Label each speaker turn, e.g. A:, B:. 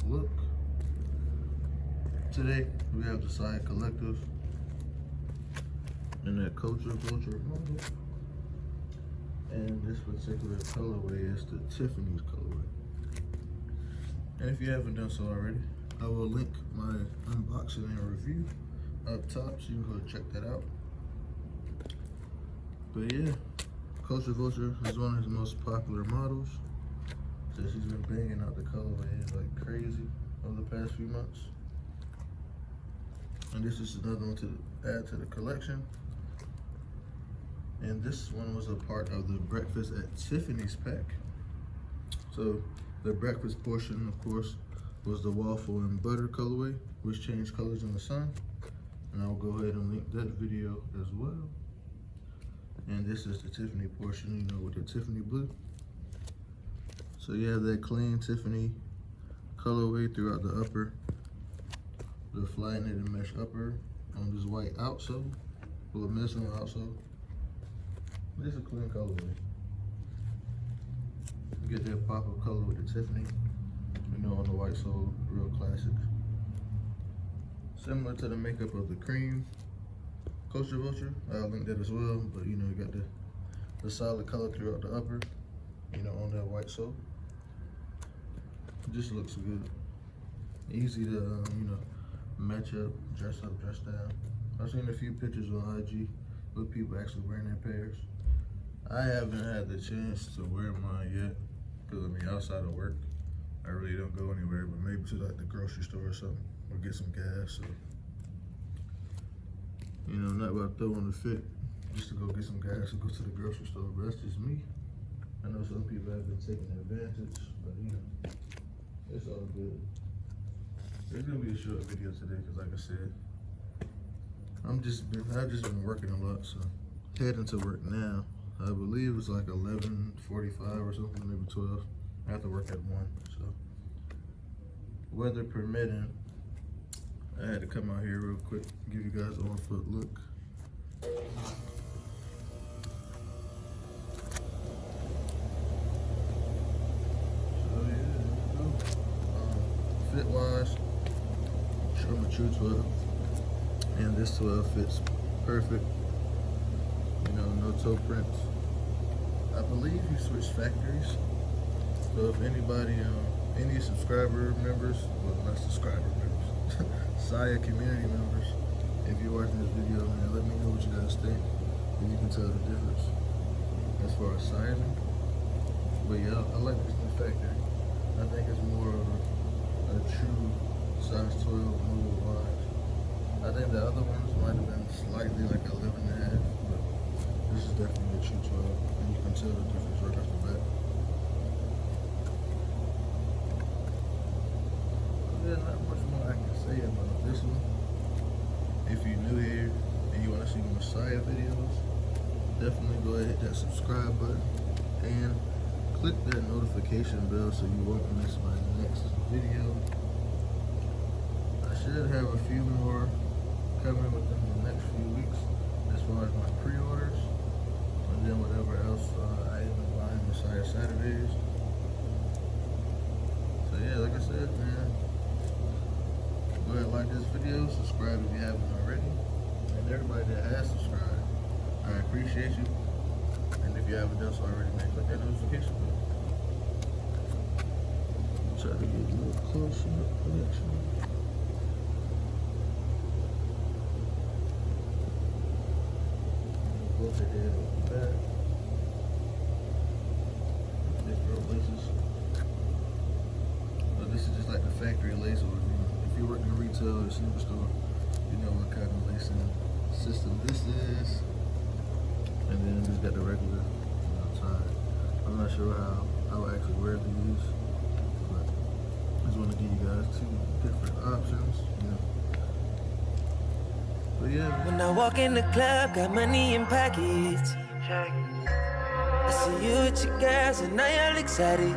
A: look. Today we have the Side Collective in that Vulture model. And this particular colorway is the Tiffany's colorway. And if you haven't done so already, I will link my unboxing and review up top so you can go check that out. But yeah, Vulture is one of his most popular models. Since he's been banging out the colorways like crazy over the past few months. And this is another one to add to the collection. And this one was a part of the Breakfast at Tiffany's pack. So the breakfast portion, of course, was the waffle and butter colorway, which changed colors in the sun. And I'll go ahead and link that video as well. And this is the Tiffany portion, you know, with the Tiffany blue. So you have that clean Tiffany colorway throughout the upper, the flat knitted mesh upper on this white outsole, with a missing outsole. This is a clean colorway. You get that pop of color with the Tiffany, you know, on the white sole, real classic. Similar to the makeup of the cream Vulture. I'll link that as well, but you know, you got the solid color throughout the upper, you know, on that white sole. It just looks good. Easy to, you know, match up, dress down. I've seen a few pictures on IG with people actually wearing their pairs. I haven't had the chance to wear mine yet, because I mean, outside of work, I really don't go anywhere, but maybe to like the grocery store or something, or get some gas. So, you know, not about throwing a fit just to go get some gas and go to the grocery store, but that's just me. I know some people have been taking advantage, but you know, it's all good. It's gonna be a short video today, because like I said, I've just been working a lot, so heading to work now. I believe it's like 11:45 or something, maybe 12. I have to work at 1, so weather permitting, I had to come out here real quick, give you guys an on-foot look. So yeah, fit-wise, I'm a true 12, and this 12 fits perfect. You know, no toe prints. I believe he switched factories. So if anybody, any subscriber members, well, not subscriber members, Saya community members, if you're watching this video, man, let me know what you guys think, and you can tell the difference as far as sizing. But yeah, I like this new factory. I think it's more of a true size 12 move wise. I think the other ones might have been slightly like 11.5, but this is definitely a true 12, and you can tell the difference right off the bat. There's not much more I can say about this one. If you're new here and you want to see more Saya videos, definitely go ahead and hit that subscribe button and click that notification bell so you won't miss my next video. I should have a few more coming within the next few weeks as far as my pre-orders, and then whatever else I end up buying with Saya Saturdays. So yeah, like I said, man, go ahead and like this video, subscribe if you haven't already, and everybody that has subscribed, I appreciate you. And if you haven't done so already, man, click that notification bell. Try to get a little closer up connection. Both are dead off the back. Big girl laces. But this is just like the factory lace, or if you work in retail or sneaker store, you know what kind of lacing system this is. And then just got the regular, you know, tie. I'm not sure how I would actually wear these, but I just want to give you guys 2 different options, you know. But yeah.
B: When I walk in the club, got money in pockets. I see you with your girls and now you're excited.